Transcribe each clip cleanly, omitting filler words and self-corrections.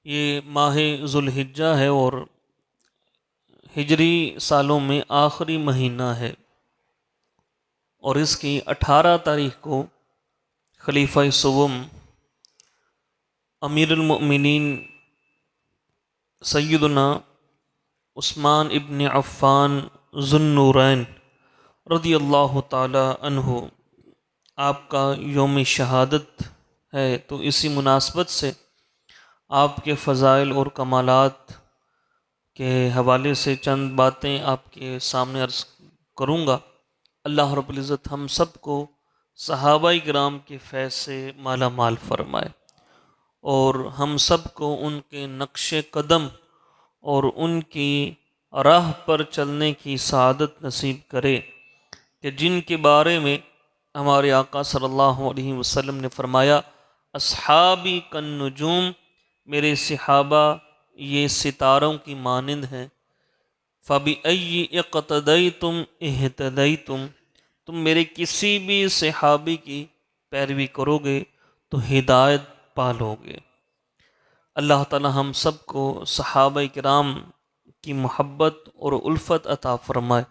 یہ ماہ ذوالحجہ ہے اور ہجری سالوں میں آخری مہینہ ہے، اور اس کی 18 تاریخ کو خلیفہ سوم امیر المؤمنین سیدنا عثمان ابن عفان ذو النورین رضی اللہ تعالی عنہ آپ کا یوم شہادت ہے۔ تو اسی مناسبت سے آپ کے فضائل اور کمالات کے حوالے سے چند باتیں آپ کے سامنے عرض کروں گا۔ اللہ رب العزت ہم سب کو صحابہ کرام کے فیض سے مالا مال فرمائے، اور ہم سب کو ان کے نقش قدم اور ان کی راہ پر چلنے کی سعادت نصیب کرے، کہ جن کے بارے میں ہمارے آقا صلی اللہ علیہ وسلم نے فرمایا، اصحابی کالنجوم، میرے صحابہ یہ ستاروں کی مانند ہیں، فَبِأَيِّ اقْتَدَيْتُمْ اهْتَدَيْتُمْ، تم میرے کسی بھی صحابی کی پیروی کرو گے تو ہدایت پالو گے۔ اللہ تعالی ہم سب کو صحابہ کرام کی محبت اور الفت عطا فرمائے،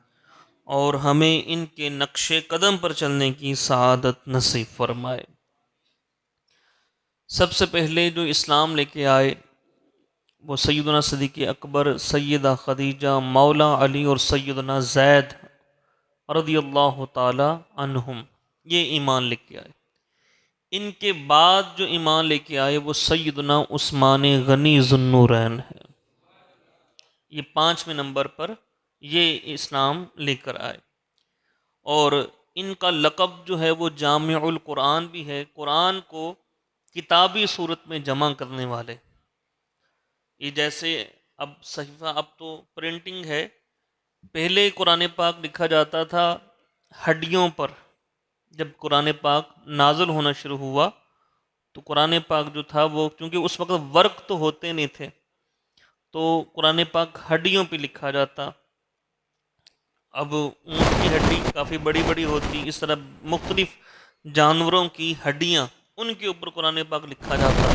اور ہمیں ان کے نقش قدم پر چلنے کی سعادت نصیب فرمائے۔ سب سے پہلے جو اسلام لے کے آئے وہ سیدنا صدیق اکبر، سیدہ خدیجہ، مولا علی اور سیدنا زید رضی اللہ تعالی عنہم، یہ ایمان لے کے آئے۔ ان کے بعد جو ایمان لے کے آئے وہ سیدنا عثمان غنی ذو النورین ہے، یہ 5ویں نمبر پر یہ اسلام لے کر آئے، اور ان کا لقب جو ہے وہ جامع القرآن بھی ہے، قرآن کو کتابی صورت میں جمع کرنے والے۔ یہ جیسے اب صحیفہ، اب تو پرنٹنگ ہے، پہلے قرآن پاک لکھا جاتا تھا ہڈیوں پر۔ جب قرآن پاک نازل ہونا شروع ہوا تو قرآن پاک جو تھا وہ، چونکہ اس وقت ورق تو ہوتے نہیں تھے، تو قرآن پاک ہڈیوں پہ لکھا جاتا۔ اب اونٹ کی ہڈی کافی بڑی بڑی ہوتی، اس طرح مختلف جانوروں کی ہڈیاں، ان کے اوپر قرآن پاک لکھا جاتا۔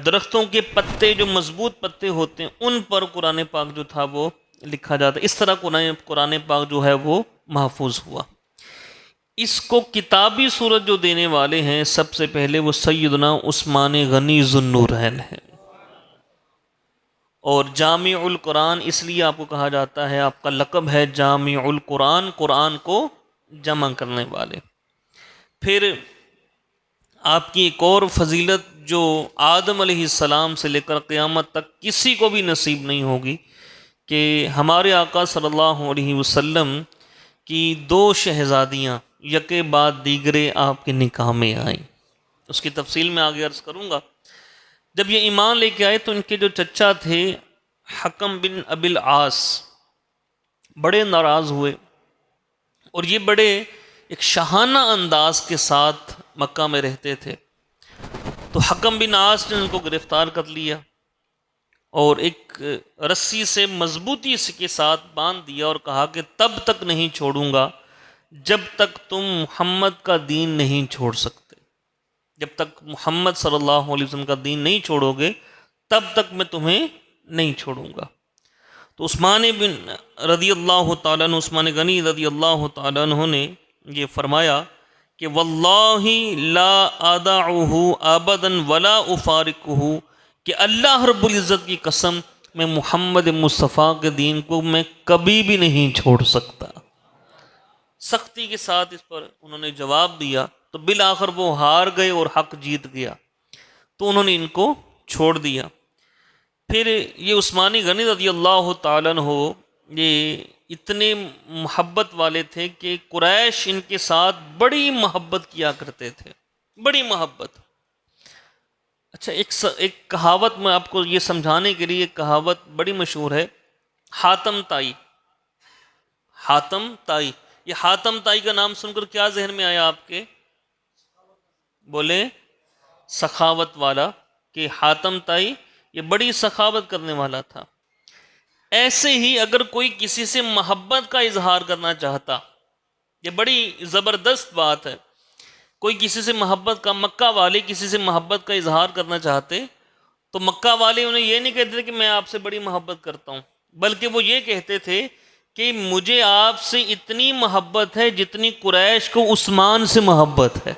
درختوں کے پتے جو مضبوط پتے ہوتے ہیں ان پر قرآن پاک جو تھا وہ لکھا جاتا۔ اس طرح قرآن پاک جو ہے وہ محفوظ ہوا۔ اس کو کتابی صورت جو دینے والے ہیں سب سے پہلے وہ سیدنا عثمان غنی ذو النورین ہے، اور جامع القرآن اس لیے آپ کو کہا جاتا ہے، آپ کا لقب ہے جامع القرآن، قرآن کو جمع کرنے والے۔ پھر آپ کی ایک اور فضیلت جو آدم علیہ السلام سے لے کر قیامت تک کسی کو بھی نصیب نہیں ہوگی، کہ ہمارے آقا صلی اللہ علیہ وسلم کی 2 شہزادیاں یکے بعد دیگرے آپ کے نکاح میں آئیں۔ اس کی تفصیل میں آگے عرض کروں گا۔ جب یہ ایمان لے کے آئے تو ان کے جو چچا تھے حکم بن ابی العاص بڑے ناراض ہوئے، اور یہ بڑے ایک شاہانہ انداز کے ساتھ مکہ میں رہتے تھے۔ تو حکم بن عاص نے ان کو گرفتار کر لیا اور ایک رسی سے مضبوطی سے کے ساتھ باندھ دیا، اور کہا کہ تب تک نہیں چھوڑوں گا جب تک تم محمد کا دین نہیں چھوڑ سکتے، جب تک محمد صلی اللہ علیہ وسلم کا دین نہیں چھوڑو گے تب تک میں تمہیں نہیں چھوڑوں گا۔ تو عثمان بن رضی اللہ تعالیٰ عنہ، عثمان غنی رضی اللہ تعالیٰ عنہ نے یہ فرمایا کہ واللہ لا ادعہ ابدا ولا افارقہ، کہ اللہ رب العزت کی قسم میں محمد مصطفیٰ کے دین کو میں کبھی بھی نہیں چھوڑ سکتا۔ سختی کے ساتھ اس پر انہوں نے جواب دیا، تو بالآخر وہ ہار گئے اور حق جیت گیا، تو انہوں نے ان کو چھوڑ دیا۔ پھر یہ عثمان غنی رضی اللہ تعالیٰ عنہ یہ اتنے محبت والے تھے کہ قریش ان کے ساتھ بڑی محبت کیا کرتے تھے، بڑی محبت۔ اچھا، ایک کہاوت میں آپ کو یہ سمجھانے کے لیے، ایک کہاوت بڑی مشہور ہے، حاتم طائی۔ حاتم طائی، یہ حاتم طائی کا نام سن کر کیا ذہن میں آیا آپ کے؟ بولے سخاوت والا، کہ حاتم طائی یہ بڑی سخاوت کرنے والا تھا۔ ایسے ہی اگر کوئی کسی سے محبت کا اظہار کرنا چاہتا، یہ بڑی زبردست بات ہے، کوئی کسی سے محبت کا، مکہ والے کسی سے محبت کا اظہار کرنا چاہتے تو مکہ والے انہیں یہ نہیں کہتے تھے کہ میں آپ سے بڑی محبت کرتا ہوں، بلکہ وہ یہ کہتے تھے کہ مجھے آپ سے اتنی محبت ہے جتنی قریش کو عثمان سے محبت ہے.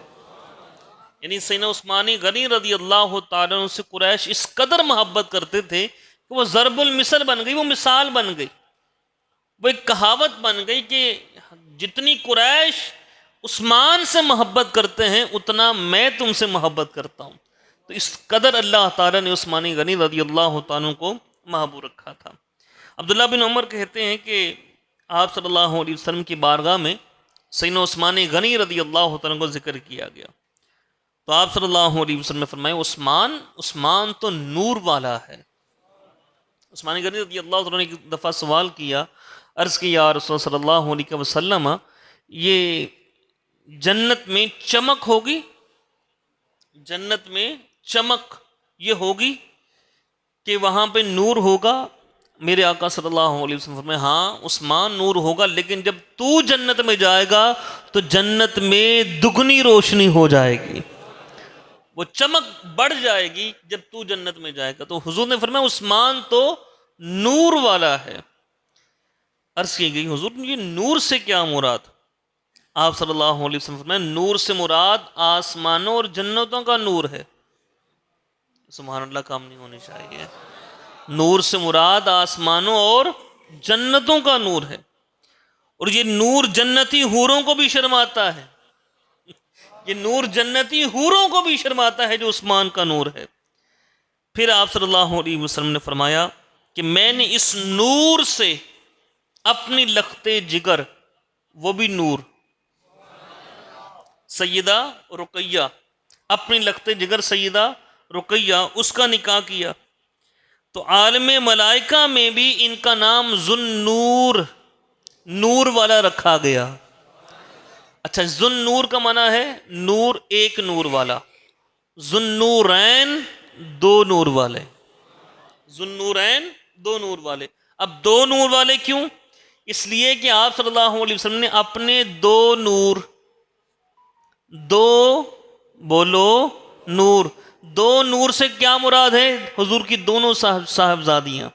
یعنی سیدنا عثمان غنی رضی اللہ تعالیٰ عنہ سے قریش اس قدر محبت کرتے تھے کہ وہ ضرب المثل بن گئی، وہ مثال بن گئی، وہ ایک کہاوت بن گئی کہ جتنی قریش عثمان سے محبت کرتے ہیں اتنا میں تم سے محبت کرتا ہوں. تو اس قدر اللہ تعالیٰ نے عثمان غنی رضی اللہ تعالیٰ عنہ کو محبوب رکھا تھا. عبداللہ بن عمر کہتے ہیں کہ آپ صلی اللہ علیہ وسلم کی بارگاہ میں سیدنا عثمان غنی رضی اللہ تعالیٰ عنہ کو ذکر کیا گیا تو آپ صلی اللہ علیہ وسلم نے فرمایا عثمان تو نور والا ہے. عثمان غنی رضی اللہ عنہ نے ایک دفعہ سوال کیا، عرض کی یا رسول صلی اللہ علیہ وسلم یہ جنت میں چمک ہوگی، جنت میں چمک یہ ہوگی کہ وہاں پہ نور ہوگا؟ میرے آقا صلی اللہ علیہ وسلم فرمائے ہاں عثمان نور ہوگا، لیکن جب تو جنت میں جائے گا تو جنت میں دگنی روشنی ہو جائے گی، وہ چمک بڑھ جائے گی جب تو جنت میں جائے گا. تو حضور نے فرمایا عثمان تو نور والا ہے. عرض کی گئی حضور یہ نور سے کیا مراد؟ آپ صلی اللہ علیہ وسلم فرمایا نور سے مراد آسمانوں اور جنتوں کا نور ہے. سبحان اللہ، کام نہیں ہونی چاہیے. نور سے مراد آسمانوں اور جنتوں کا نور ہے، اور یہ نور جنتی حوروں کو بھی شرماتا ہے، یہ نور جنتی حوروں کو بھی شرماتا ہے جو عثمان کا نور ہے. پھر آپ صلی اللہ علیہ وسلم نے فرمایا کہ میں نے اس نور سے اپنی لخت جگر، وہ بھی نور، سیدہ رقیہ، اپنی لخت جگر سیدہ رقیہ، اس کا نکاح کیا. تو عالم ملائکہ میں بھی ان کا نام ذوالنور، نور والا رکھا گیا. اچھا، ذوالنور کا معنی ہے نور، ایک نور والا، ذوالنورین دو نور والے، ذوالنورین دو نور والے. اب دو نور والے کیوں؟ اس لیے کہ آپ صلی اللہ علیہ وسلم نے اپنے دو نور، دو بولو نور، دو نور سے کیا مراد ہے؟ حضور کی دونوں صاحبزادیاں،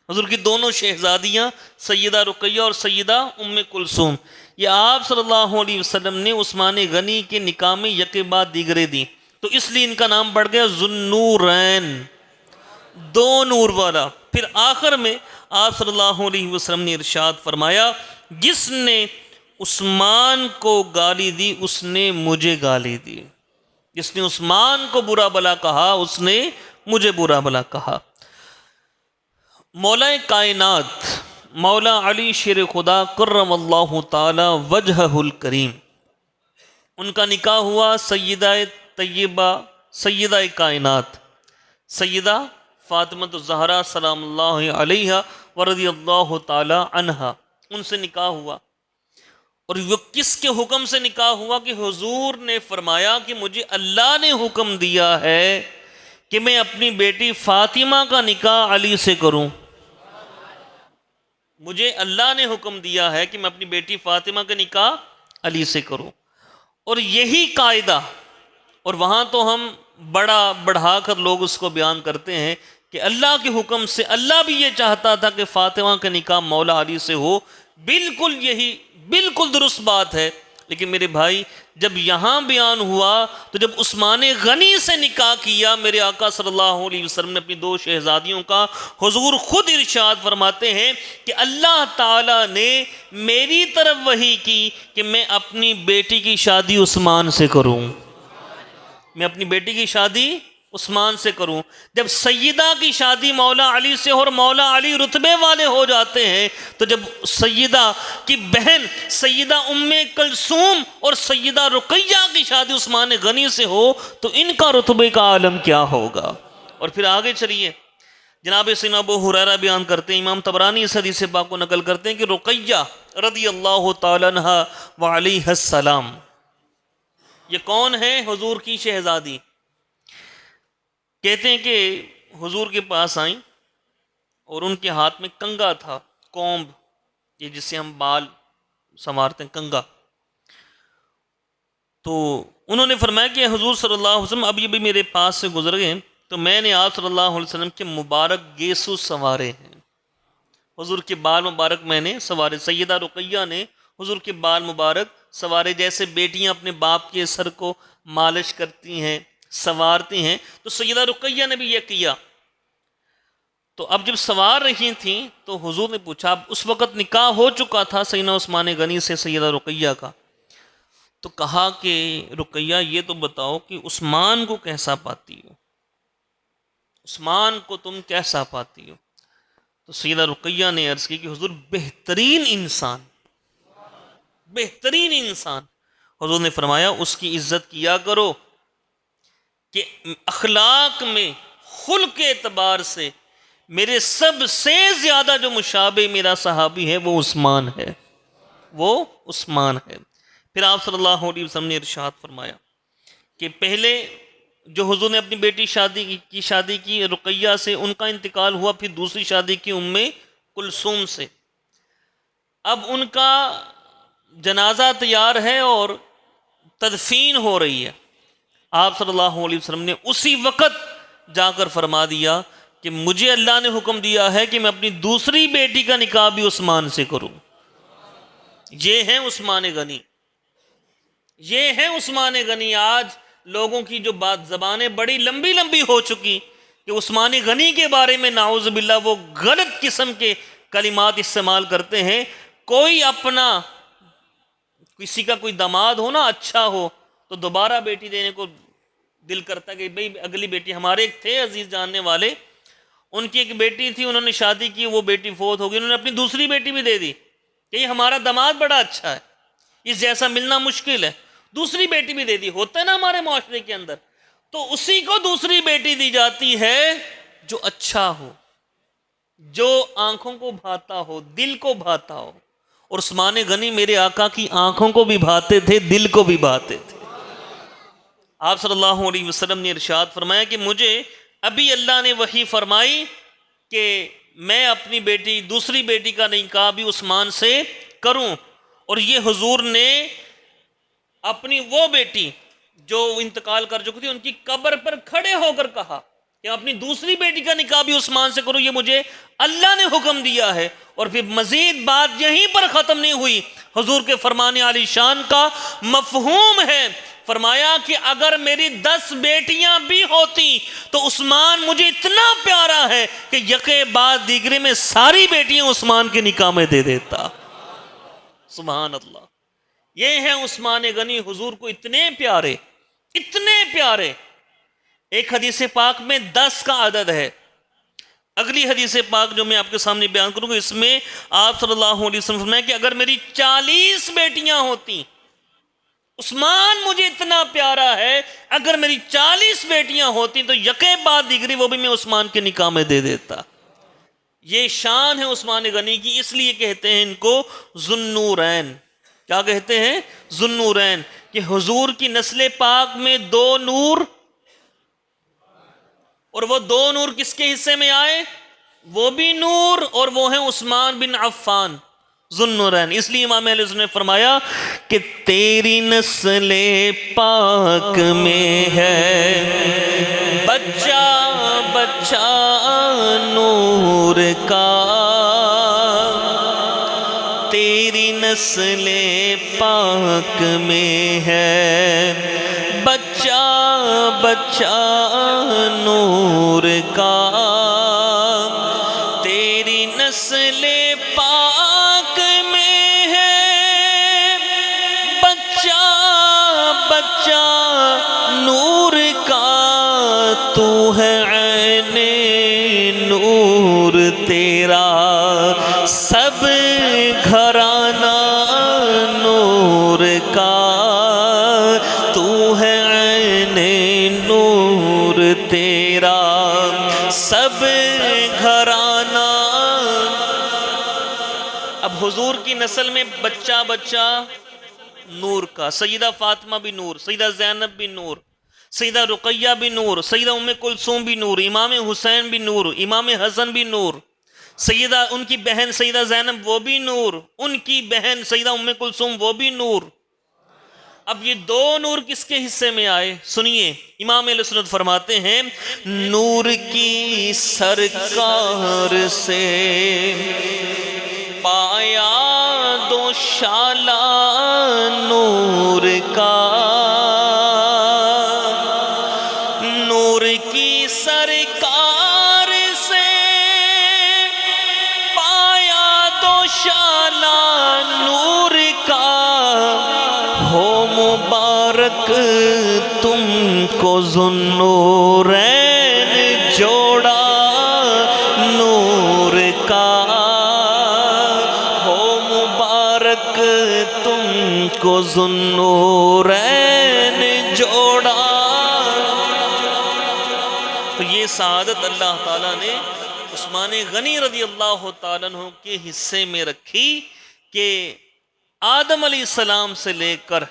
حضور کی دونوں شہزادیاں سیدہ رقیہ اور سیدہ ام کلثوم، یہ آپ صلی اللہ علیہ وسلم نے عثمان غنی کے نکاح میں یکے بعد دیگرے دی، تو اس لیے ان کا نام بڑھ گیا ذوالنورین، دو نور والا. پھر آخر میں آپ صلی اللہ علیہ وسلم نے ارشاد فرمایا جس نے عثمان کو گالی دی اس نے مجھے گالی دی، جس نے عثمان کو برا بلا کہا اس نے مجھے برا بلا کہا. مولا کائنات مولا علی شیر خدا کرم اللہ تعالی وجہہ الکریم، ان کا نکاح ہوا سیدہ طیبہ سیدہ کائنات سیدہ فاطمہ الزہرا سلام اللہ علیہا ورضی اللہ تعالی عنہا، ان سے نکاح ہوا. اور وہ کس کے حکم سے نکاح ہوا؟ کہ حضور نے فرمایا کہ مجھے اللہ نے حکم دیا ہے کہ میں اپنی بیٹی فاطمہ کا نکاح علی سے کروں. مجھے اللہ نے حکم دیا ہے کہ میں اپنی بیٹی فاطمہ کا نکاح علی سے کروں. اور یہی قاعدہ، اور وہاں تو ہم بڑھا کر لوگ اس کو بیان کرتے ہیں کہ اللہ کے حکم سے اللہ بھی یہ چاہتا تھا کہ فاطمہ کا نکاح مولا علی سے ہو. بالکل یہی بالکل درست بات ہے. لیکن میرے بھائی جب یہاں بیان ہوا تو جب عثمان غنی سے نکاح کیا میرے آقا صلی اللہ علیہ وسلم نے اپنی دو شہزادیوں کا، حضور خود ارشاد فرماتے ہیں کہ اللہ تعالیٰ نے میری طرف وحی کی کہ میں اپنی بیٹی کی شادی عثمان سے کروں، میں اپنی بیٹی کی شادی عثمان سے کروں. جب سیدہ کی شادی مولا علی سے اور مولا علی رتبے والے ہو جاتے ہیں تو جب سیدہ کی بہن سیدہ ام کلثوم اور سیدہ رقیہ کی شادی عثمان غنی سے ہو تو ان کا رتبے کا عالم کیا ہوگا. اور پھر آگے چلیے، جناب سیدنا ابو ہریرہ بیان کرتے ہیں، امام طبرانی اس حدیث پاک کو نقل کرتے ہیں کہ رقیہ رضی اللہ تعالی عنہا وعلیہ السلام، یہ کون ہے؟ حضور کی شہزادی. کہتے ہیں کہ حضور کے پاس آئیں اور ان کے ہاتھ میں کنگا تھا، کومب، یہ جس سے ہم بال سنوارتے ہیں، کنگا. تو انہوں نے فرمایا کہ حضور صلی اللہ علیہ وسلم اب یہ بھی میرے پاس سے گزر گئے تو میں نے آپ صلی اللہ علیہ وسلم کے مبارک گیسو سنوارے ہیں، حضور کے بال مبارک میں نے سنوارے۔ سیدہ رقیہ نے حضور کے بال مبارک سنوارے، جیسے بیٹیاں اپنے باپ کے سر کو مالش کرتی ہیں، سنوارتی ہیں، تو سیدہ رقیہ نے بھی یہ کیا۔ تو اب جب سنوار رہی تھیں تو حضور نے پوچھا، اب اس وقت نکاح ہو چکا تھا سیدنا عثمان غنی سے سیدہ رقیہ کا، تو کہا کہ رقیہ یہ تو بتاؤ کہ عثمان کو کیسا پاتی ہو، عثمان کو تم کیسا پاتی ہو؟ تو سیدہ رقیہ نے عرض کی کہ حضور بہترین انسان، بہترین انسان۔ حضور نے فرمایا اس کی عزت کیا کرو کہ اخلاق میں، خلق کے اعتبار سے میرے سب سے زیادہ جو مشابہ میرا صحابی ہے وہ عثمان ہے، وہ عثمان ہے۔ پھر آپ صلی اللہ علیہ وسلم نے ارشاد فرمایا کہ پہلے جو حضور نے اپنی بیٹی شادی کی رقیہ سے، ان کا انتقال ہوا، پھر دوسری شادی کی ام کلثوم سے۔ اب ان کا جنازہ تیار ہے اور تدفین ہو رہی ہے، آپ صلی اللہ علیہ وسلم نے اسی وقت جا کر فرما دیا کہ مجھے اللہ نے حکم دیا ہے کہ میں اپنی دوسری بیٹی کا نکاح بھی عثمان سے کروں۔ یہ ہیں عثمان غنی، یہ ہیں عثمان غنی۔ آج لوگوں کی جو بات زبانیں بڑی لمبی لمبی ہو چکی کہ عثمان غنی کے بارے میں نعوذ باللہ وہ غلط قسم کے کلمات استعمال کرتے ہیں۔ کوئی اپنا، کسی کا کوئی داماد ہو نا اچھا ہو تو دوبارہ بیٹی دینے کو دل کرتا ہے کہ بھئی اگلی بیٹی۔ ہمارے ایک تھے عزیز جاننے والے، ان کی ایک بیٹی تھی، انہوں نے شادی کی، وہ بیٹی فوت ہو گئی، انہوں نے اپنی دوسری بیٹی بھی دے دی کہ یہ ہمارا داماد بڑا اچھا ہے، اس جیسا ملنا مشکل ہے، دوسری بیٹی بھی دے دی۔ ہوتا ہے نا ہمارے معاشرے کے اندر، تو اسی کو دوسری بیٹی دی جاتی ہے جو اچھا ہو، جو آنکھوں کو بھاتا ہو، دل کو بھاتا ہو۔ اور عثمان غنی میرے آقا کی آنکھوں کو بھی بھاتے تھے، دل کو بھی بھاتے تھے۔ آپ صلی اللہ علیہ وسلم نے ارشاد فرمایا کہ مجھے ابھی اللہ نے وحی فرمائی کہ میں اپنی بیٹی، دوسری بیٹی کا نکاح بھی عثمان سے کروں، اور یہ حضور نے اپنی وہ بیٹی جو انتقال کر چکی تھی ان کی قبر پر کھڑے ہو کر کہا کہ اپنی دوسری بیٹی کا نکاح بھی عثمان سے کروں، یہ مجھے اللہ نے حکم دیا ہے۔ اور پھر مزید بات یہیں پر ختم نہیں ہوئی، حضور کے فرمان عالی شان کا مفہوم ہے، فرمایا کہ اگر میری 10 بیٹیاں بھی ہوتی تو عثمان مجھے اتنا پیارا ہے کہ یکے بعد دیگرے میں ساری بیٹیاں عثمان کے نکاح میں دے دیتا۔ سبحان اللہ، یہ ہیں عثمان غنی، حضور کو اتنے پیارے، اتنے پیارے۔ ایک حدیث پاک میں 10 کا عدد ہے۔ اگلی حدیث پاک جو میں آپ کے سامنے بیان کروں گا، اس میں آپ صلی اللہ علیہ وسلم فرمایا کہ اگر میری 40 بیٹیاں ہوتی، عثمان مجھے اتنا پیارا ہے، اگر میری 40 بیٹیاں ہوتی تو یکے بعد دیگری وہ بھی میں عثمان کے نکاح میں دے دیتا۔ یہ شان ہے عثمان غنی کی، اس لیے کہتے ہیں ان کو ذوالنورین۔ کیا کہتے ہیں؟ ذوالنورین، کہ حضور کی نسل پاک میں 2 نور، اور وہ 2 نور کس کے حصے میں آئے؟ وہ بھی نور، اور وہ ہیں عثمان بن عفان، ذوالنورین۔ اس لیے امام اہل سنت نے فرمایا کہ تیری نسل پاک میں ہے بچہ بچہ نور کا، تیری نسل پاک میں ہے بچہ بچہ نور کا، تیری نسل پاک میں ہے بچہ بچہ نور کا، تو ہے عین نور تیرا سب گھرانہ نور کا، تو ہے عین نور تیرا سب گھرانہ۔ اب حضور کی نسل میں بچہ بچہ نور کا، سیدہ فاطمہ بھی نور، سیدہ زینب بھی نور، سیدہ رقیہ بھی نور، سیدہ ام کلثوم بھی نور، امام حسین بھی نور، امام حسن بھی نور، سیدہ ان کی بہن سیدہ زینب وہ بھی نور، ان کی بہن سیدہ ام کلثوم وہ بھی نور۔ اب یہ دو نور کس کے حصے میں آئے؟ سنیے، امام اہل سنت فرماتے ہیں نور کی سرکار سے پایا دو شالہ نور کا، نور کی سرکار سے پایا دو شالہ نور کا، ہو مبارک تم کو ذوالنورین جوڑا نور کا، ہو مبارک تم کو ذوالنورین جوڑا۔ تو یہ سعادت اللہ تعالیٰ نے عثمان غنی رضی اللہ تعالیٰ عنہ کے حصے میں رکھی کہ آدم علیہ السلام سے لے کر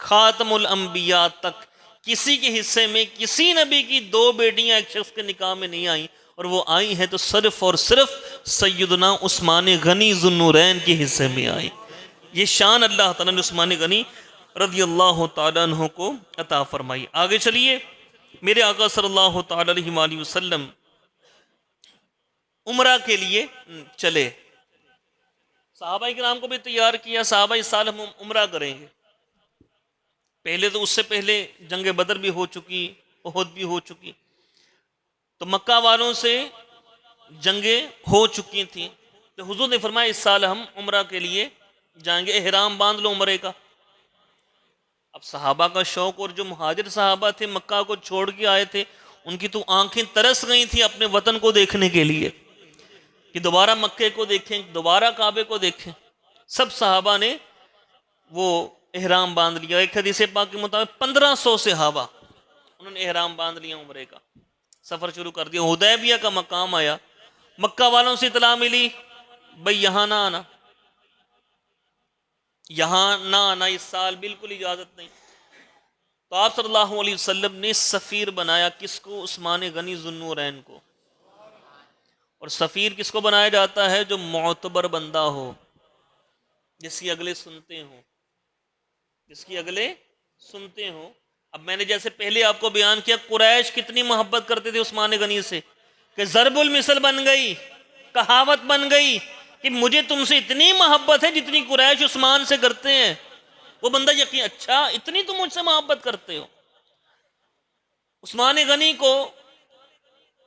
خاتم الانبیاء تک کسی کے حصے میں کسی نبی کی دو بیٹیاں ایک شخص کے نکاح میں نہیں آئیں، اور وہ آئی ہیں تو صرف اور صرف سیدنا عثمان غنی ذوالنورین کے حصے میں آئی۔ یہ شان اللہ تعالیٰ نے عثمان غنی رضی اللہ تعالیٰ عنہ کو عطا فرمائی۔ آگے چلیے، میرے آقا صلی اللہ تعالیٰ علیہ وآلہ وسلم عمرہ کے لیے چلے، صحابہ کرام کو بھی تیار کیا، صحابہ اس سال ہم عمرہ کریں گے۔ پہلے تو اس سے پہلے جنگ بدر بھی ہو چکی، احد بھی ہو چکی، تو مکہ والوں سے جنگیں ہو چکی تھیں، تو حضور نے فرمایا اس سال ہم عمرہ کے لیے جائیں گے، احرام باندھ لو عمرے کا۔ اب صحابہ کا شوق، اور جو مہاجر صحابہ تھے مکہ کو چھوڑ کے آئے تھے، ان کی تو آنکھیں ترس گئی تھیں اپنے وطن کو دیکھنے کے لیے کہ دوبارہ مکے کو دیکھیں، دوبارہ کعبے کو دیکھیں۔ سب صحابہ نے وہ احرام باندھ لیا۔ ایک حدیث پاک کے مطابق 1500 صحابہ انہوں نے احرام باندھ لیا عمرے کا، سفر شروع کر دیا۔ حدیبیہ کا مقام آیا، مکہ والوں سے اطلاع ملی بھئی یہاں نہ آنا، یہاں نہ آنا، اس سال بالکل اجازت نہیں۔ تو آپ صلی اللہ علیہ وسلم نے سفیر بنایا، کس کو؟ عثمان غنی ذوالنورین کو۔ اور سفیر کس کو بنایا جاتا ہے؟ جو معتبر بندہ ہو، جس کی اگلے سنتے ہوں، جس کی اگلے سنتے ہوں۔ اب میں نے جیسے پہلے آپ کو بیان کیا قریش کتنی محبت کرتے تھے عثمان غنی سے کہ ضرب المثل بن گئی، کہاوت بن گئی کہ مجھے تم سے اتنی محبت ہے جتنی قریش عثمان سے کرتے ہیں۔ وہ بندہ یقین، اچھا اتنی تم مجھ سے محبت کرتے ہو۔ عثمان غنی کو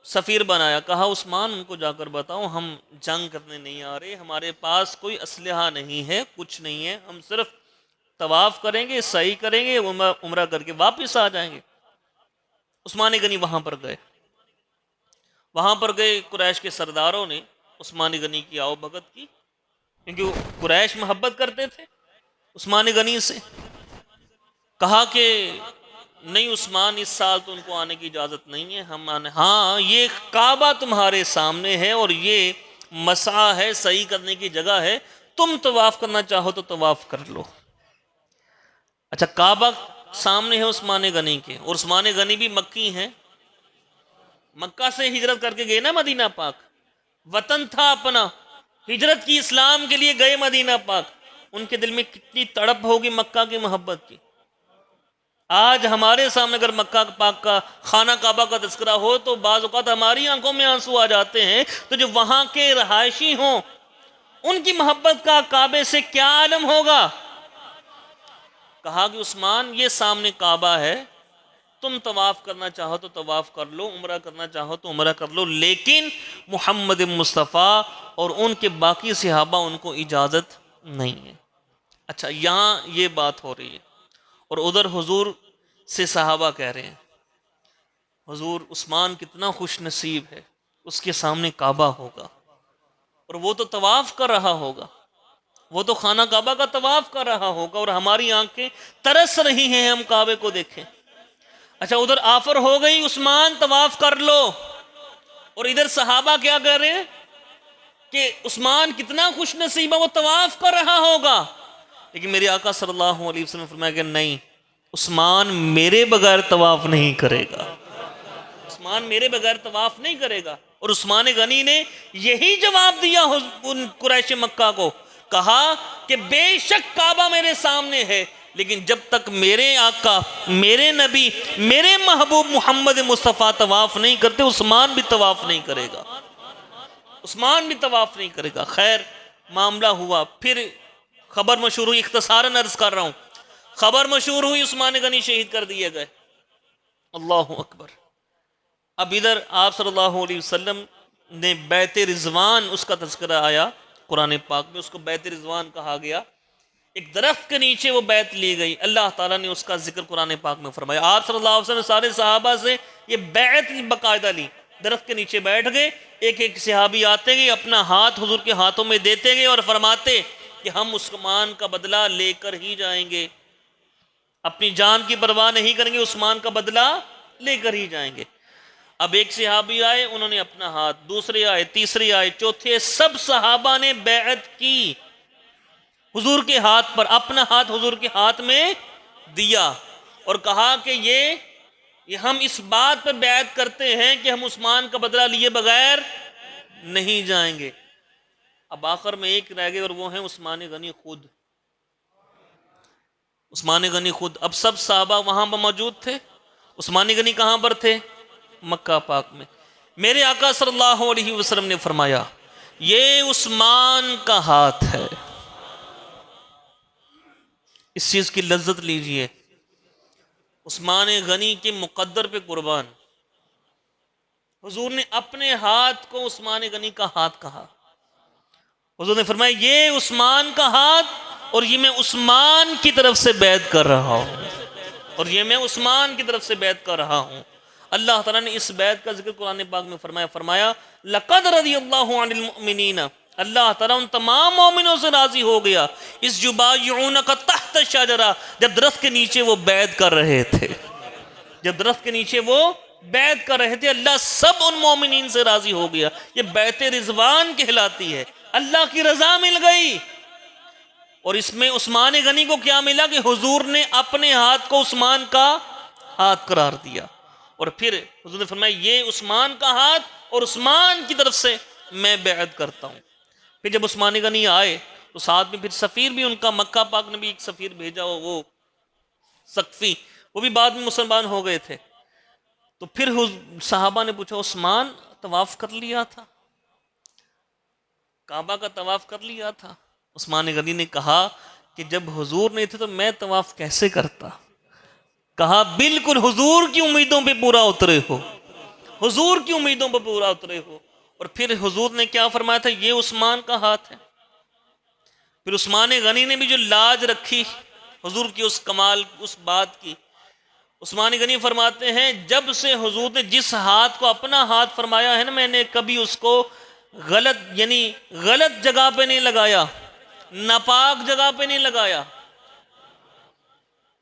سفیر بنایا، کہا عثمان ان کو جا کر بتاؤ ہم جنگ کرنے نہیں آ رہے، ہمارے پاس کوئی اسلحہ نہیں ہے، کچھ نہیں ہے، ہم صرف طواف کریں گے، سعی کریں گے، عمرہ کر کے واپس آ جائیں گے۔ عثمان غنی وہاں پر گئے، وہاں پر گئے، قریش کے سرداروں نے عثمان غنی کی آؤ بھگت کی، کیونکہ قریش محبت کرتے تھے عثمان غنی سے۔ کہا کہ نہیں عثمان اس سال تو ان کو آنے کی اجازت نہیں ہے، ہم آنے، ہاں یہ کعبہ تمہارے سامنے ہے اور یہ مسعی ہے، سعی کرنے کی جگہ ہے، تم طواف کرنا چاہو تو طواف کر لو۔ اچھا کعبہ سامنے ہے عثمان غنی کے، اور عثمان غنی بھی مکی ہیں، مکہ سے ہجرت کر کے گئے نا مدینہ پاک، وطن تھا اپنا، ہجرت کی اسلام کے لیے گئے مدینہ پاک، ان کے دل میں کتنی تڑپ ہوگی مکہ کی محبت کی۔ آج ہمارے سامنے اگر مکہ پاک کا، خانہ کعبہ کا تذکرہ ہو تو بعض اوقات ہماری آنکھوں میں آنسو آ جاتے ہیں، تو جو وہاں کے رہائشی ہوں ان کی محبت کا کعبے سے کیا عالم ہوگا۔ کہا کہ عثمان یہ سامنے کعبہ ہے، تم طواف کرنا چاہو تو طواف کر لو، عمرہ کرنا چاہو تو عمرہ کر لو، لیکن محمد مصطفیٰ اور ان کے باقی صحابہ ان کو اجازت نہیں ہے۔ اچھا یہاں یہ بات ہو رہی ہے، اور ادھر حضور سے صحابہ کہہ رہے ہیں حضور عثمان کتنا خوش نصیب ہے، اس کے سامنے کعبہ ہوگا اور وہ تو طواف کر رہا ہوگا، وہ تو خانہ کعبہ کا طواف کر رہا ہوگا، اور ہماری آنکھیں ترس رہی ہیں ہم کعبے کو دیکھیں۔ اچھا ادھر آفر ہو گئی عثمان طواف کر لو، اور ادھر صحابہ کیا کہہ رہے ہیں کہ عثمان کتنا خوش نصیب ہے، وہ طواف کر رہا ہوگا۔ لیکن میرے آقا صلی اللہ علیہ وسلم نے فرمایا کہ نہیں، عثمان میرے بغیر طواف نہیں کرے گا، عثمان میرے بغیر طواف نہیں کرے گا۔ اور عثمان غنی نے یہی جواب دیا ان قریش مکہ کو، کہا کہ بے شک کعبہ میرے سامنے ہے، لیکن جب تک میرے آقا، میرے نبی، میرے محبوب محمد مصطفیٰ طواف نہیں کرتے، عثمان بھی طواف نہیں کرے گا، عثمان بھی طواف نہیں کرے گا۔ خیر معاملہ ہوا، پھر خبر مشہور ہوئی، اختصاراً عرض کر رہا ہوں، خبر مشہور ہوئی عثمان غنی شہید کر دیے گئے۔ اللہ اکبر۔ اب ادھر آپ صلی اللہ علیہ وسلم نے بیت رضوان، اس کا تذکرہ آیا قرآن پاک میں، اس کو بیت رضوان کہا گیا۔ ایک درخت کے نیچے وہ بیعت لی گئی، اللہ تعالیٰ نے اس کا ذکر قرآن پاک میں فرمایا۔ آپ صلی اللہ علیہ وسلم نے سارے صحابہ سے یہ بیعت باقاعدہ لی، درخت کے نیچے بیٹھ گئے، ایک ایک صحابی آتے گئے، اپنا ہاتھ حضور کے ہاتھوں میں دیتے گئے اور فرماتے کہ ہم عثمان کا بدلہ لے کر ہی جائیں گے، اپنی جان کی پرواہ نہیں کریں گے، عثمان کا بدلہ لے کر ہی جائیں گے۔ اب ایک صحابی آئے، انہوں نے اپنا ہاتھ، دوسرے آئے، تیسرے آئے، چوتھے، سب صحابہ نے بیعت کی حضور کے ہاتھ پر، اپنا ہاتھ حضور کے ہاتھ میں دیا اور کہا کہ یہ ہم اس بات پر بیعت کرتے ہیں کہ ہم عثمان کا بدلہ لیے بغیر نہیں جائیں گے۔ اب آخر میں ایک رہ گئے اور وہ ہیں عثمان غنی خود، عثمان غنی خود۔ اب سب صحابہ وہاں پر موجود تھے، عثمان غنی کہاں پر تھے؟ مکہ پاک میں۔ میرے آقا صلی اللہ علیہ وسلم نے فرمایا یہ عثمان کا ہاتھ ہے، اس چیز کی لذت لیجئے، عثمان غنی کے مقدر پہ قربان، حضور نے اپنے ہاتھ کو عثمان غنی کا ہاتھ کہا۔ حضور نے فرمایا یہ عثمان کا ہاتھ، اور یہ میں عثمان کی طرف سے بیعت کر رہا ہوں، اور یہ میں عثمان کی طرف سے بیعت کر رہا ہوں۔ اللہ تعالیٰ نے اس بیعت کا ذکر قرآن پاک میں فرمایا لَقَدْ رَضِيَ اللَّهُ عَنِ الْمُؤْمِنِينَ، اللہ تعالیٰ ان تمام مومنوں سے راضی ہو گیا، اس يُبَايِعُونَكَ تَحْتَ الشَّجَرَةِ، جب درخت کے نیچے وہ بیعت کر رہے تھے، جب درخت کے نیچے وہ بیعت کر رہے تھے، اللہ سب ان مومنین سے راضی ہو گیا۔ یہ بیعت رضوان کہلاتی ہے، اللہ کی رضا مل گئی۔ اور اس میں عثمان غنی کو کیا ملا کہ حضور نے اپنے ہاتھ کو عثمان کا ہاتھ قرار دیا، اور پھر حضور نے فرمایا یہ عثمان کا ہاتھ اور عثمان کی طرف سے میں بیعت کرتا ہوں۔ پھر جب عثمان غنی آئے تو ساتھ میں پھر سفیر بھی ان کا، مکہ پاک نے بھی ایک سفیر بھیجا، وہ سقفی، وہ بھی بعد میں مسلمان ہو گئے تھے۔ تو پھر صحابہ نے پوچھا عثمان طواف کر لیا تھا، کعبہ کا طواف کر لیا تھا؟ عثمان غنی نے کہا کہ جب حضور نہیں تھے تو میں طواف کیسے کرتا؟ کہا بالکل حضور کی امیدوں پہ پورا اترے ہو، حضور کی امیدوں پہ پورا اترے ہو۔ اور پھر حضور نے کیا فرمایا تھا؟ یہ عثمان کا ہاتھ ہے۔ پھر عثمان غنی نے بھی جو لاج رکھی حضور کی اس کمال، اس بات کی، عثمان غنی فرماتے ہیں جب سے حضور نے جس ہاتھ کو اپنا ہاتھ فرمایا ہے نا، میں نے کبھی اس کو غلط، یعنی غلط جگہ پہ نہیں لگایا، ناپاک جگہ پہ نہیں لگایا،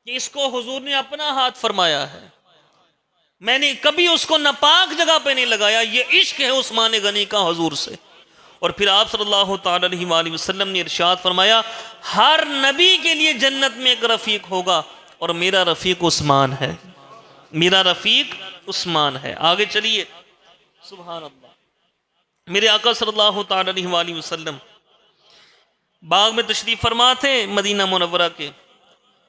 کہ اس کو حضور نے اپنا ہاتھ فرمایا ہے، میں نے کبھی اس کو ناپاک جگہ پہ نہیں لگایا۔ یہ عشق ہے عثمان غنی کا حضور سے۔ اور پھر آپ صلی اللہ تعالی علیہ وآلہ وسلم نے ارشاد فرمایا ہر نبی کے لیے جنت میں ایک رفیق ہوگا، اور میرا رفیق عثمان ہے، میرا رفیق عثمان ہے۔ آگے چلیے، سبحان اللہ۔ میرے آقا صلی اللہ تعالی علیہ وآلہ وسلم باغ میں تشریف فرما تھے مدینہ منورہ کے،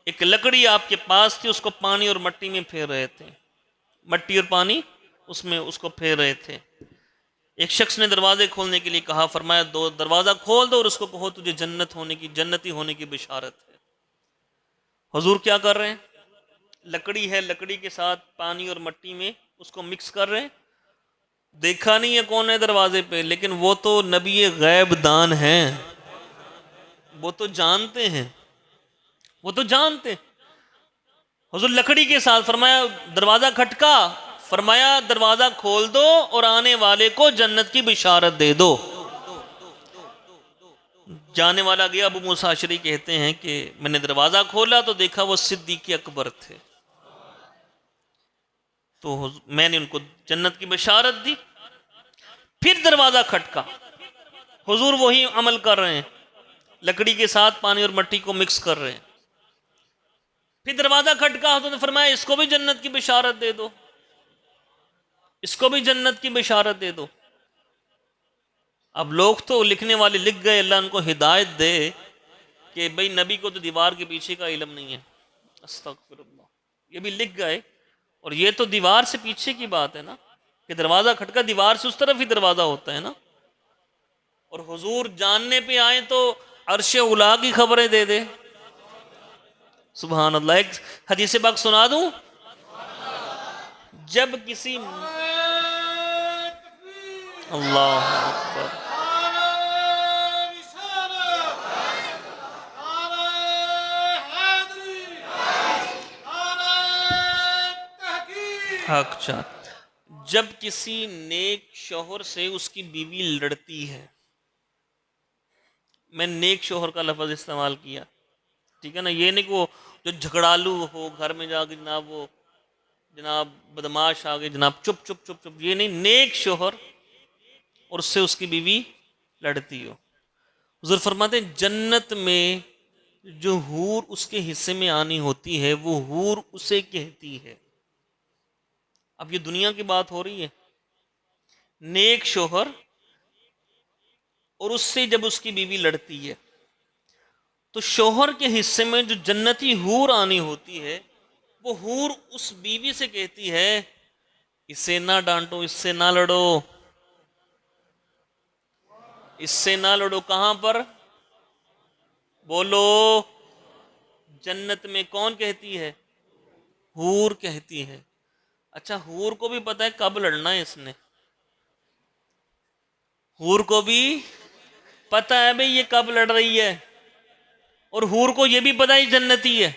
ایک لکڑی آپ کے پاس تھی، اس کو پانی اور مٹی میں پھیر رہے تھے، مٹی اور پانی اس میں اس کو پھیر رہے تھے۔ ایک شخص نے دروازے کھولنے کے لیے کہا، فرمایا دو دروازہ کھول دو اور اس کو کہو تجھے جنتی ہونے کی بشارت ہے۔ حضور کیا کر رہے ہیں؟ لکڑی ہے، لکڑی کے ساتھ پانی اور مٹی میں اس کو مکس کر رہے ہیں۔ دیکھا نہیں ہے کون ہے دروازے پہ، لیکن وہ تو نبی غیب دان ہیں، وہ تو جانتے ہیں، وہ تو جانتے ہیں۔ حضور لکڑی کے ساتھ، فرمایا دروازہ کھٹکا، فرمایا دروازہ کھول دو اور آنے والے کو جنت کی بشارت دے دو۔ جانے والا گیا، ابو موسیٰ اشعری کہتے ہیں کہ میں نے دروازہ کھولا تو دیکھا وہ صدیق اکبر تھے، تو میں نے ان کو جنت کی بشارت دی۔ پھر دروازہ کھٹکا، حضور وہی عمل کر رہے ہیں، لکڑی کے ساتھ پانی اور مٹی کو مکس کر رہے ہیں۔ پھر دروازہ کھٹکا، حضور نے فرمایا اس کو بھی جنت کی بشارت دے دو، اس کو بھی جنت کی بشارت دے دو۔ اب لوگ تو لکھنے والے لکھ گئے، اللہ ان کو ہدایت دے کہ بھئی نبی کو تو دیوار کے پیچھے کا علم نہیں ہے، استغفر اللہ، یہ بھی لکھ گئے. اور یہ تو دیوار سے پیچھے کی بات ہے نا، کہ دروازہ کھٹکا دیوار سے اس طرف ہی دروازہ ہوتا ہے نا. اور حضور جاننے پہ آئیں تو عرش اولا کی خبریں دے دے. سبحان اللہ. ایک حدیث پاک سنا دوں. جب کسی اللہ اکبر، اچھا، جب کسی نیک شوہر سے اس کی بیوی لڑتی ہے، میں نیک شوہر کا لفظ استعمال کیا، ٹھیک ہے نا. یہ نہیں کہ وہ جو جھگڑالو ہو گھر میں جا کے جناب وہ جناب بدماش آ گئے جناب چپ چپ چپ چپ، یہ نہیں. نیک شوہر اور اس سے اس کی بیوی لڑتی ہو. حضور فرماتے ہیں جنت میں جو حور اس کے حصے میں آنی ہوتی ہے وہ حور اسے کہتی ہے. اب یہ دنیا کی بات ہو رہی ہے. نیک شوہر اور اس سے جب اس کی بیوی لڑتی ہے تو شوہر کے حصے میں جو جنتی حور آنی ہوتی ہے وہ حور اس بیوی سے کہتی ہے اسے نہ ڈانٹو، اس سے نہ لڑو، اس سے نہ لڑو. کہاں پر؟ بولو. جنت میں کون کہتی ہے؟ حور کہتی ہے. اچھا، حور کو بھی پتہ ہے کب لڑنا ہے اس نے، حور کو بھی پتہ ہے بھئی یہ کب لڑ رہی ہے، اور حور کو یہ بھی پتہ ہے جنتی ہے،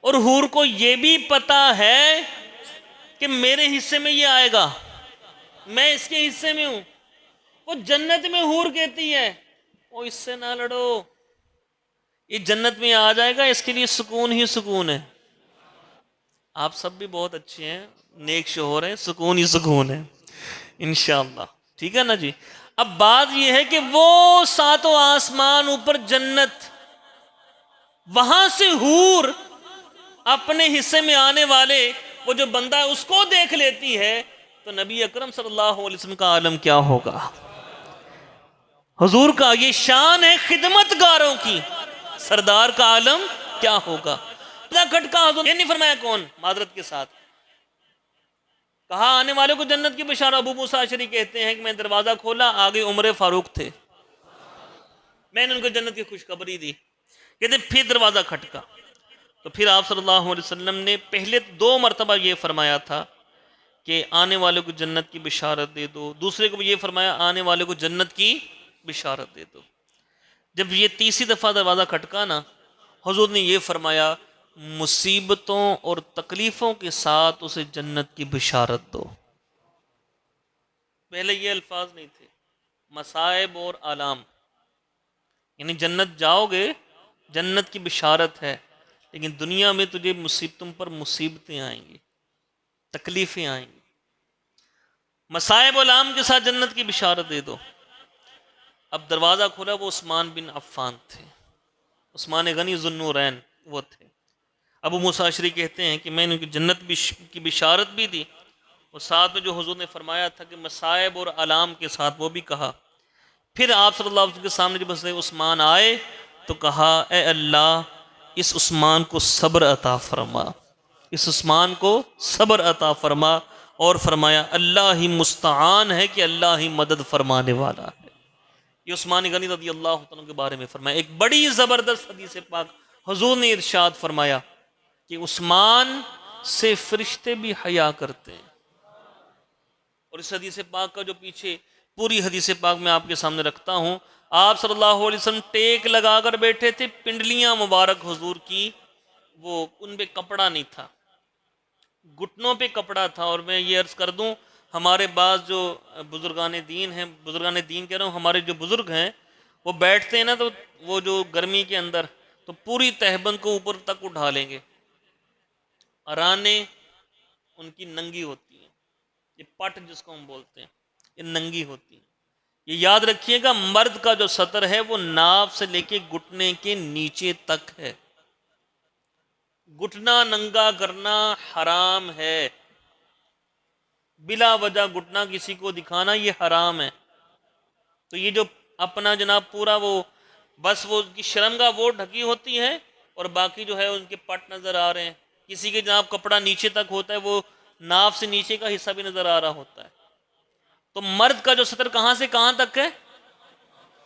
اور حور کو یہ بھی پتہ ہے کہ میرے حصے میں یہ آئے گا، میں اس کے حصے میں ہوں. وہ جنت میں حور کہتی ہے وہ اس سے نہ لڑو، یہ جنت میں آ جائے گا، اس کے لیے سکون ہی سکون ہے. آپ سب بھی بہت اچھے ہیں، نیک شوہر ہیں، سکون ہی سکون ہے انشاءاللہ. ٹھیک ہے نا جی. اب بات یہ ہے کہ وہ ساتوں آسمان اوپر جنت، وہاں سے حور اپنے حصے میں آنے والے وہ جو بندہ ہے اس کو دیکھ لیتی ہے تو نبی اکرم صلی اللہ علیہ وسلم کا عالم کیا ہوگا. حضور کا یہ شان ہے خدمت گاروں کی، سردار کا عالم کیا ہوگا. کھٹکا حضور یہ نہیں فرمایا کون، معذرت کے ساتھ کہا آنے والے کو جنت کی بشارت. ابو موسیٰ اشعری کہتے ہیں کہ میں دروازہ کھولا، آگے عمر فاروق تھے، میں نے ان کو جنت کی خوشخبری دی. کہتے پھر دروازہ کھٹکا تو پھر آپ صلی اللہ علیہ وسلم نے پہلے 2 مرتبہ یہ فرمایا تھا کہ آنے والے کو جنت کی بشارت دے دو، دوسرے کو بھی یہ فرمایا آنے والے کو جنت کی بشارت دے دو. جب یہ تیسری دفعہ دروازہ کھٹکا نا، حضور نے یہ فرمایا مصیبتوں اور تکلیفوں کے ساتھ اسے جنت کی بشارت دو. پہلے یہ الفاظ نہیں تھے، مصائب اور آلام، یعنی جنت جاؤ گے، جنت کی بشارت ہے، لیکن دنیا میں تجھے مصیبتوں پر مصیبتیں آئیں گی، تکلیفیں آئیں گی. مصائب اور آلام کے ساتھ جنت کی بشارت دے دو. اب دروازہ کھولا، وہ عثمان بن عفان تھے، عثمان غنی ذو النورین وہ تھے. ابو موسیٰ اشعری کہتے ہیں کہ میں نے جنت کی بشارت بھی دی، اور ساتھ میں جو حضور نے فرمایا تھا کہ مصائب اور آلام کے ساتھ وہ بھی کہا. پھر آپ صلی اللہ علیہ وسلم کے سامنے جب حضرت عثمان آئے تو کہا اے اللہ اس عثمان کو صبر عطا فرما، اس عثمان کو صبر عطا فرما، اور فرمایا اللہ ہی مستعان ہے کہ اللہ ہی مدد فرمانے والا ہے. یہ عثمان غنی رضی اللہ عنہ کے بارے میں فرمایا. ایک بڑی زبردست حدیث پاک حضور نے ارشاد فرمایا کہ عثمان سے فرشتے بھی حیا کرتے ہیں. اور اس حدیث پاک کا جو پیچھے پوری حدیث پاک میں آپ کے سامنے رکھتا ہوں. آپ صلی اللہ علیہ وسلم ٹیک لگا کر بیٹھے تھے، پنڈلیاں مبارک حضور کی وہ ان پہ کپڑا نہیں تھا، گھٹنوں پہ کپڑا تھا. اور میں یہ عرض کر دوں ہمارے بعض جو بزرگان دین ہیں، بزرگان دین کہہ رہا ہوں، ہمارے جو بزرگ ہیں وہ بیٹھتے ہیں نا تو وہ جو گرمی کے اندر تو پوری تہبند کو اوپر تک اٹھا لیں گے، رانیں ان کی ننگی ہوتی ہیں، یہ پٹ جس کو ہم بولتے ہیں یہ ننگی ہوتی ہیں. یہ یاد رکھیے گا مرد کا جو سطر ہے وہ ناف سے لے کے گھٹنے کے نیچے تک ہے، گھٹنا ننگا کرنا حرام ہے، بلا وجہ گھٹنا کسی کو دکھانا یہ حرام ہے. تو یہ جو اپنا جناب پورا وہ بس وہ کی شرمگاہ وہ ڈھکی ہوتی ہے اور باقی جو ہے ان کے پٹ نظر آ رہے ہیں، کسی کے جناب کپڑا نیچے تک ہوتا ہے، وہ ناف سے نیچے کا حصہ بھی نظر آ رہا ہوتا ہے۔ تو مرد کا جو سطر کہاں سے کہاں تک ہے؟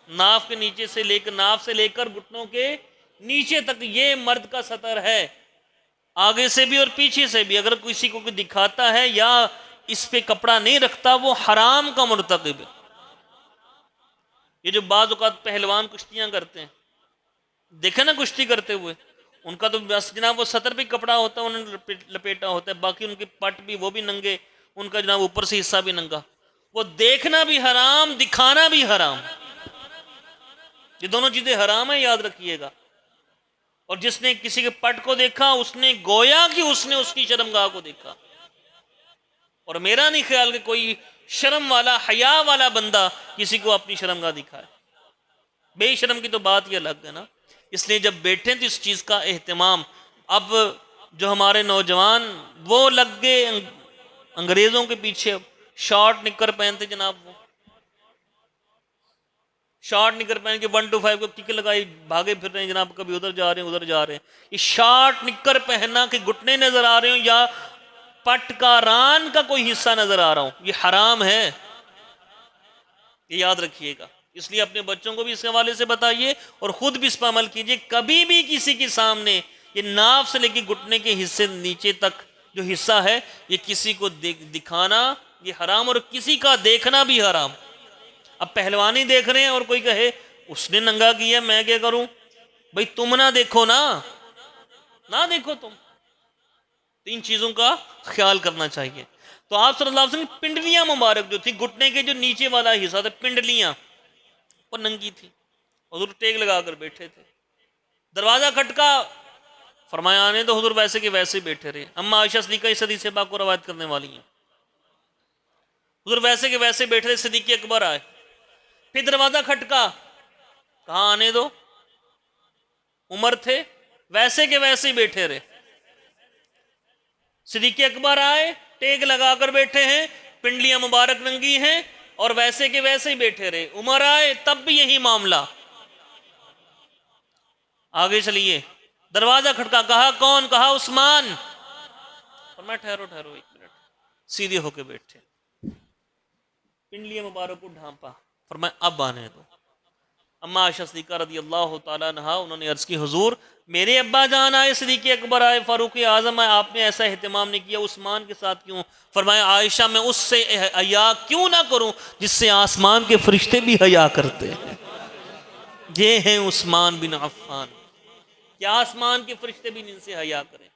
ناف کے نیچے سے ناف سے لے کر گھٹنوں کے نیچے تک، یہ مرد کا سطر ہے، آگے سے بھی اور پیچھے سے بھی۔ اگر کسی کو دکھاتا ہے یا اس پہ کپڑا نہیں رکھتا، وہ حرام کا مرتکب ہے۔ یہ جو بعض اوقات پہلوان کشتیاں کرتے ہیں، دیکھیں نا کشتی کرتے ہوئے، ان کا تو بس جناب وہ سطر پہ کپڑا ہوتا ہے، انہوں نے لپیٹا ہوتا ہے، باقی ان کے پٹ بھی وہ بھی ننگے، ان کا جناب اوپر سے حصہ بھی ننگا۔ وہ دیکھنا بھی حرام، دکھانا بھی حرام، یہ دونوں چیزیں حرام ہیں، یاد رکھیے گا۔ اور جس نے کسی کے پٹ کو دیکھا، اس نے گویا کہ اس نے اس کی شرمگاہ کو دیکھا۔ اور میرا نہیں خیال کہ کوئی شرم والا، حیا والا بندہ کسی کو اپنی شرمگاہ دکھائے۔ بے شرم کی تو بات یہ الگ ہے نا۔ اس لیے جب بیٹھے تو اس چیز کا اہتمام۔ اب جو ہمارے نوجوان وہ لگ گئے انگریزوں کے پیچھے، شارٹ نکر پہنتے جناب، وہ شارٹ نکر پہن کے 1 to 5 کو کک لگائی بھاگے پھر رہے ہیں جناب، کبھی ادھر جا رہے ہیں ادھر جا رہے ہیں۔ یہ شارٹ نکر پہننا کہ گھٹنے نظر آ رہے ہوں یا پٹ کا ران کا کوئی حصہ نظر آ رہا ہوں، یہ حرام ہے، یہ یاد رکھیے گا۔ اس لیے اپنے بچوں کو بھی اس حوالے سے بتائیے اور خود بھی اس پر عمل کیجیے۔ کبھی بھی کسی کے سامنے یہ ناف سے لے کے گھٹنے کے حصے نیچے تک جو حصہ ہے، یہ کسی کو دکھانا یہ حرام، اور کسی کا دیکھنا بھی حرام۔ اب پہلوانی دیکھ رہے ہیں اور کوئی کہے اس نے ننگا کیا میں کیا کروں؟ بھئی تم نہ دیکھو نا، نہ دیکھو تم۔ تین چیزوں کا خیال کرنا چاہیے۔ تو آپ صلی اللہ علیہ وسلم پنڈلیاں مبارک جو تھی، گھٹنے کے جو نیچے والا حصہ تھا، پنڈلیاں وہ ننگی تھی، حضور ٹیک لگا کر بیٹھے تھے۔ دروازہ کھٹکا، فرمایا آنے تو، حضور ویسے کہ ویسے بیٹھے رہے۔ اما عائشہ صدیقہ اس حدیث پاک کو روایت کرنے والی ہیں، حضور ویسے کہ ویسے بیٹھے رہے، صدیق اکبر آئے، پھر دروازہ کھٹکا، کہاں آنے دو، عمر تھے، ویسے کہ ویسے بیٹھے رہے۔ صدیق اکبر آئے، ٹیک لگا کر بیٹھے ہیں، پنڈلیاں مبارک ننگی ہیں، اور ویسے کہ ویسے ہی بیٹھے رہے۔ عمر آئے، تب بھی یہی معاملہ۔ آگے چلیے، دروازہ کھٹکا، کہا کون؟ کہا عثمان۔ فرمایا ٹھہرو ٹھہرو ایک منٹ، سیدھے ہو کے بیٹھے، پنڈلیاں مبارک کو ڈھانپا، فرمایا اب آنے دو۔ اما عائشہ صدیقہ رضی اللہ تعالیٰ عنہا انہوں نے عرض کی، حضور میرے ابا جان آئے، صدیق اکبر آئے، فاروق اعظم آئے، آپ نے ایسا اہتمام نہیں کیا، عثمان کے ساتھ کیوں؟ فرمایا عائشہ میں اس سے حیا کیوں نہ کروں جس سے آسمان کے فرشتے بھی حیا کرتے ہیں، یہ ہیں عثمان بن عفان، کیا آسمان کے فرشتے بھی ان سے حیا کریں۔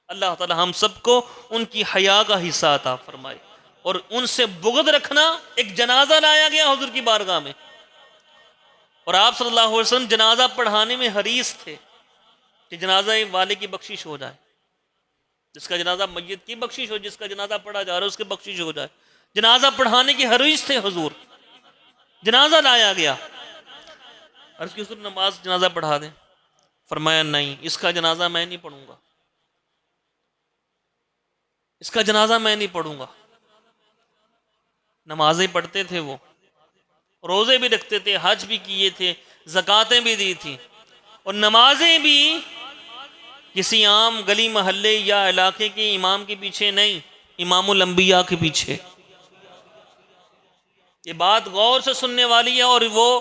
اللہ تعالی ہم سب کو ان کی حیا کا حصہ عطا فرمائے۔ اور ان سے بغض رکھنا، ایک جنازہ لایا گیا حضور کی بارگاہ میں، اور آپ صلی اللہ علیہ وسلم جنازہ پڑھانے میں حریص تھے کہ جنازہ والے کی بخشش ہو جائے، جس کا جنازہ میت کی بخشش ہو، جس کا جنازہ پڑھا جا رہا ہے اس کی بخشش ہو جائے۔ جنازہ پڑھانے کی حریص تھے حضور، جنازہ لایا گیا، عرض کی حضور نماز جنازہ پڑھا دیں، فرمایا نہیں، اس کا جنازہ میں نہیں پڑھوں گا، اس کا جنازہ میں نہیں پڑھوں گا۔ نمازیں پڑھتے تھے وہ، روزے بھی رکھتے تھے، حج بھی کیے تھے، زکاتیں بھی دی تھی، اور نمازیں بھی کسی عام گلی محلے یا علاقے کے امام کے پیچھے نہیں، امام الانبیاء کے پیچھے۔ یہ بات غور سے سننے والی ہے، اور وہ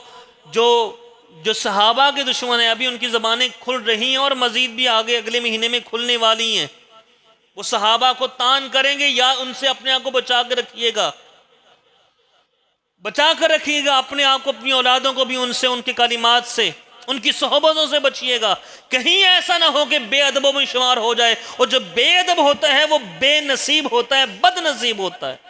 جو صحابہ کے دشمن ہیں، ابھی ان کی زبانیں کھل رہی ہیں اور مزید بھی آگے اگلے مہینے میں کھلنے والی ہیں، وہ صحابہ کو تان کریں گے، یا ان سے اپنے آپ کو بچا کے رکھیے گا، بچا کر رکھیے گا اپنے آپ کو، اپنی اولادوں کو بھی ان سے، ان کی کلمات سے، ان کی صحبتوں سے بچیے گا۔ کہیں ایسا نہ ہو کہ بے ادبوں میں شمار ہو جائے، اور جو بے ادب ہوتا ہے وہ بے نصیب ہوتا ہے، بد نصیب ہوتا ہے۔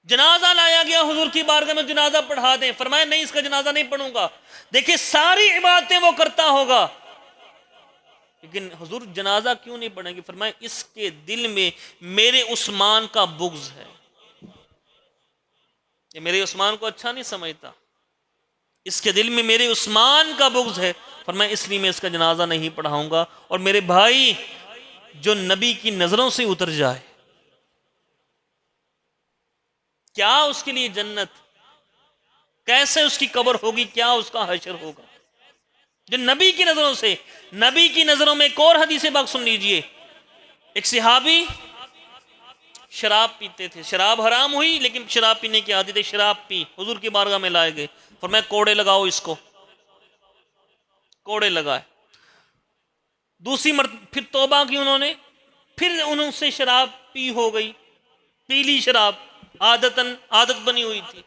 جنازہ لایا گیا حضور کی بارگاہ میں، جنازہ پڑھا دیں، فرمایا نہیں، اس کا جنازہ نہیں پڑھوں گا۔ دیکھیں ساری عبادتیں وہ کرتا ہوگا، لیکن حضور جنازہ کیوں نہیں پڑھیں گے؟ فرمایا اس کے دل میں میرے عثمان کا بغض ہے، یہ میرے عثمان کو اچھا نہیں سمجھتا، اس کے دل میں میرے عثمان کا بغض ہے، فرمایا اس لیے میں اس کا جنازہ نہیں پڑھاؤں گا۔ اور میرے بھائی، جو نبی کی نظروں سے اتر جائے، کیا اس کے لیے جنت، کیسے اس کی قبر ہوگی، کیا اس کا حشر ہوگا۔ جو نبی کی نظروں سے، نبی کی نظروں میں ایک اور حدیث پاک سن لیجئے. ایک صحابی شراب پیتے تھے، شراب حرام ہوئی لیکن شراب پینے کی عادت ہے، شراب پی، حضور کی بارگاہ میں لائے گئے، فرمایا کوڑے لگاؤ اس کو، کوڑے لگائے. دوسری مرتبہ پھر توبہ کی انہوں نے، پھر انہوں سے شراب پی ہو گئی، پی لی شراب، عادت بنی ہوئی تھی،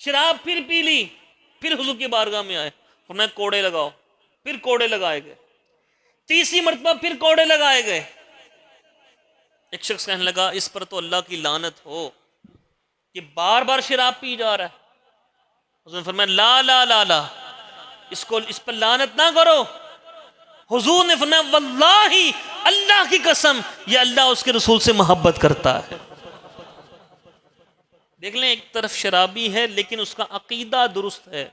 شراب پھر پی لی، پھر حضور کی بارگاہ میں آئے، فرمایا کوڑے لگاؤ، پھر کوڑے لگائے گئے. تیسری مرتبہ پھر کوڑے لگائے گئے. ایک شخص کہنے لگا اس پر تو اللہ کی لعنت ہو کہ بار بار شراب پی جا رہا ہے. حضور نے فرمایا لا لا لا لا، اس پر لعنت نہ کرو. حضور نے فرمایا واللہ، اللہ کی قسم، یہ اللہ اس کے رسول سے محبت کرتا ہے. دیکھ لیں، ایک طرف شرابی ہے لیکن اس کا عقیدہ درست ہے.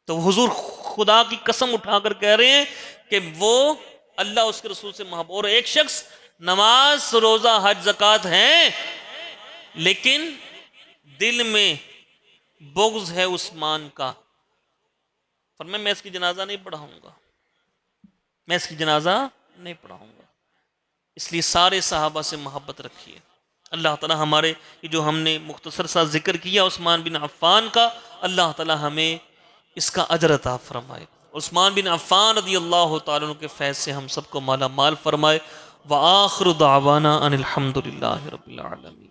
تو حضور خدا کی قسم اٹھا کر کہہ رہے ہیں کہ وہ اللہ اس کے رسول سے محبت. اور ایک شخص نماز روزہ حج زکوٰۃ ہیں لیکن دل میں بغض ہے عثمان کا، فرمایا میں اس کی جنازہ نہیں پڑھاؤں گا، میں اس کی جنازہ نہیں پڑھاؤں گا. اس لیے سارے صحابہ سے محبت رکھیے. اللہ تعالی ہمارے جو ہم نے مختصر سا ذکر کیا عثمان بن عفان کا، اللہ تعالی ہمیں اس کا اجر عطا فرمائے. عثمان بن عفان رضی اللہ تعالیٰ عنہ کے فیض سے ہم سب کو مالا مال فرمائے. وآخر دعوانا ان الحمد للہ رب العالمین.